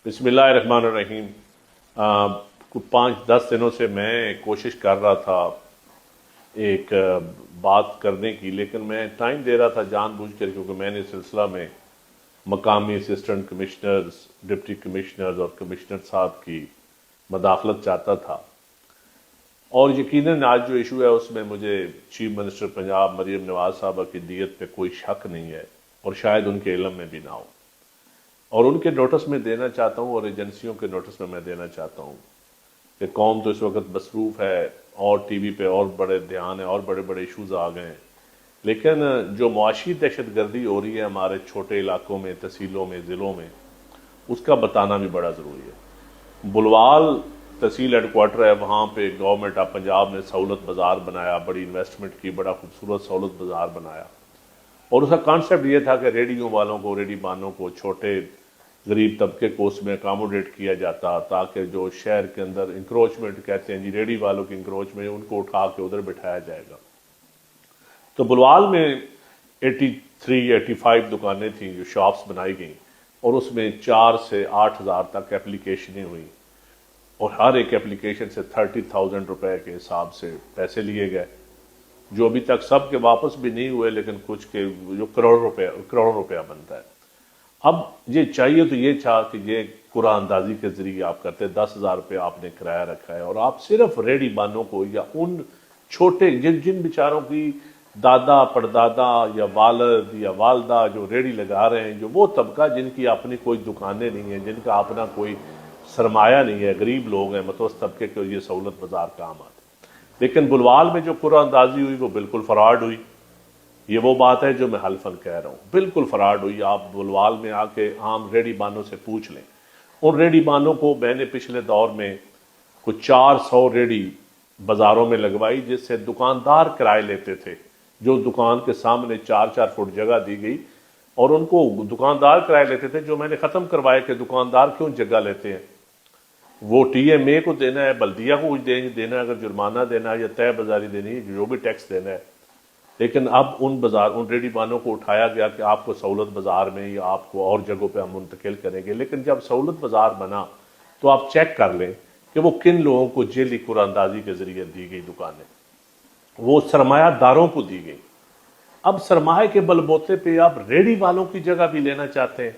बिस्मिल्लाहिर्रहमानिर्रहीम। 5-10 दिनों से मैं कोशिश कर रहा था एक बात करने की, लेकिन मैं टाइम दे रहा था जानबूझ कर, क्योंकि मैंने इस सिलसिला में मकामी असिस्टेंट कमिश्नर्स, डिप्टी कमिश्नर्स और कमिश्नर साहब की मदाखलत चाहता था। और यकीनन आज जो इशू है उसमें मुझे चीफ मिनिस्टर पंजाब मरीम नवाज साहबा की नीयत पे कोई शक नहीं है, और शायद उनके इल्म में भी ना हो, और उनके नोटिस में देना चाहता हूँ और एजेंसियों के नोटिस में मैं देना चाहता हूँ कि कौम तो इस वक्त मसरूफ़ है और टीवी पे और बड़े ध्यान है और बड़े बड़े इशूज़ आ गए हैं, लेकिन जो मुआशी दहशत गर्दी हो रही है हमारे छोटे इलाकों में, तहसीलों में, ज़िलों में, उसका बताना भी बड़ा ज़रूरी है। बुलवाल तहसील हेडक्वार्टर है, वहाँ पे गवर्नमेंट ऑफ पंजाब ने सहूलत बाज़ार बनाया, बड़ी इन्वेस्टमेंट की, बड़ा खूबसूरत सहूलत बाज़ार बनाया, और उसका कॉन्सेप्ट ये था कि रेडियो वालों को, रेडी बानों को, छोटे गरीब तबके को उसमें अकामोडेट किया जाता, ताकि जो शहर के अंदर इंक्रोचमेंट कहते हैं जी, रेडी वालों की इंक्रोचमेंट, उनको उठा के उधर बिठाया जाएगा। तो बुलवाल में 83-85 दुकानें थीं जो शॉप्स बनाई गई, और उसमें 4 से 8 हज़ार तक एप्लीकेशनें हुई, और हर एक एप्लीकेशन से 30,000 रुपए के हिसाब से पैसे लिए गए, जो अभी तक सब के वापस भी नहीं हुए, लेकिन कुछ के जो करोड़ों रुपया बनता है। अब ये चाहिए तो ये चाह कि ये कुरान अंदाजी के जरिए आप करते, 10,000 रुपये आपने किराया रखा है, और आप सिर्फ रेडी बानों को या उन छोटे जिन बेचारों की दादा परदादा या वालिद या वालदा जो रेडी लगा रहे हैं, जो वो तबका जिनकी अपनी कोई दुकानें नहीं है, जिनका अपना कोई सरमाया नहीं है, गरीब लोग हैं, मतवस्त तबके को ये सहूलत बाजार काम आती। लेकिन बुलवाल में जो कुरान अंदाजी हुई वो बिल्कुल फ्रॉड हुई। ये वो बात है जो मैं हल्फन कह रहा हूँ, बिल्कुल फ्रॉड हुई। आप बुलवाल में आके आम रेडी बानों से पूछ लें, उन रेडी बानों को मैंने पिछले दौर में कुछ 400 रेडी बाजारों में लगवाई, जिससे दुकानदार किराए लेते थे, जो दुकान के सामने 4-4 फुट जगह दी गई, और उनको दुकानदार किराए लेते थे, जो मैंने ख़त्म करवाए कि दुकानदार क्यों जगह लेते हैं, वो TMA को देना है, बल्दिया को कुछ देना है, अगर जुर्माना देना है या तय बाजारी देनी है, जो भी टैक्स देना है। लेकिन अब उन रेडी बानों को उठाया गया कि आपको सहूलत बाजार में या आपको और जगहों पे हम मुंतकिल करेंगे। लेकिन जब सहूलत बाजार बना तो आप चेक कर लें कि वो किन लोगों को जेली कुरानदाजी के जरिए दी गई दुकानें, वो सरमायादारों को दी गई। अब सरमाए के बलबोते पे आप रेडी वालों की जगह भी लेना चाहते हैं,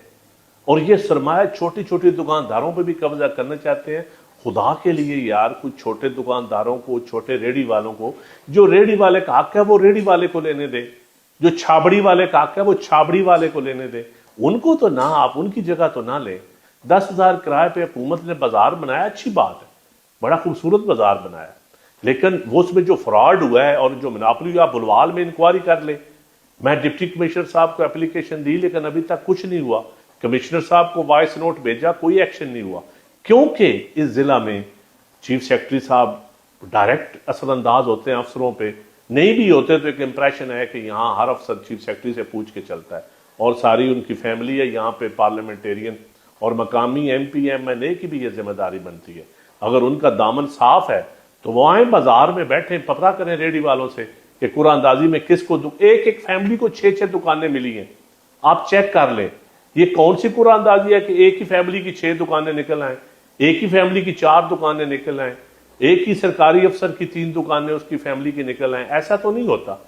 और ये सरमाया छोटी छोटी दुकानदारों पे भी कब्जा करना चाहते हैं। खुदा के लिए यार, कुछ छोटे दुकानदारों को, छोटे रेडी वालों को, जो रेडी वाले का हक है वो रेडी वाले को लेने दे, जो छाबड़ी वाले का हक है वो छाबड़ी वाले को लेने दे, उनको तो ना, आप उनकी जगह तो ना लें। 10,000 किराए पे हुकूमत ने बाजार बनाया, अच्छी बात है, बड़ा खूबसूरत बाजार बनाया, लेकिन वो उसमें जो फ्रॉड हुआ है और जो मोनोपोली, आप बुलवाल में इंक्वायरी कर ले। मैं डिप्टी कमिश्नर साहब को एप्लीकेशन दी, लेकिन अभी तक कुछ नहीं हुआ। कमिश्नर साहब को वॉइस नोट भेजा, कोई एक्शन नहीं हुआ, क्योंकि इस जिला में चीफ सेक्रेटरी साहब डायरेक्ट असरअंदाज होते हैं अफसरों पे, नहीं भी होते तो एक इंप्रेशन है कि यहाँ हर अफसर चीफ सेक्रेटरी से पूछ के चलता है, और सारी उनकी फैमिली है यहाँ पे, पार्लियामेंटेरियन और मकामी MP MNA की भी ये जिम्मेदारी बनती है। अगर उनका दामन साफ है तो वो आए बाजार में बैठे, पता करें रेडी वालों से कि कुरानदाजी में किसको, एक एक फैमिली को 6-6 दुकानें मिली हैं, आप चेक कर लें ये कौन सी कुरानदाजी है कि एक ही फैमिली की 6 दुकानें निकल आए, एक ही फैमिली की 4 दुकानें निकल आए, एक ही सरकारी अफसर की 3 दुकानें उसकी फैमिली की निकल आए। ऐसा तो नहीं होता।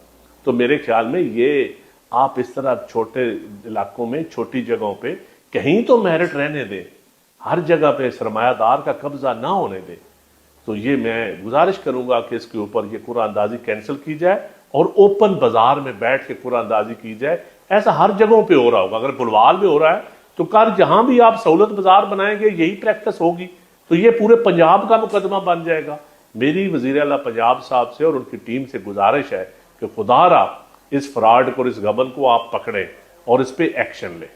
तो मेरे ख्याल में ये आप इस तरह छोटे इलाकों में, छोटी जगहों पे कहीं तो मेरिट रहने दें, हर जगह पे सरमायादार का कब्जा ना होने दें। तो ये मैं गुजारिश करूंगा कि इसके ऊपर ये कुरानदाजी कैंसिल की जाए और ओपन बाजार में बैठ के कुरानदाजी की जाए। ऐसा हर जगहों पे हो रहा होगा, अगर बुलवाल में हो रहा है तो कल जहां भी आप सहूलत बाजार बनाएंगे यही प्रैक्टिस होगी, तो ये पूरे पंजाब का मुकदमा बन जाएगा। मेरी वजीर आला पंजाब साहब से और उनकी टीम से गुजारिश है कि खुदारा इस फ्रॉड को, इस गबन को आप पकड़ें और इस पे एक्शन लें।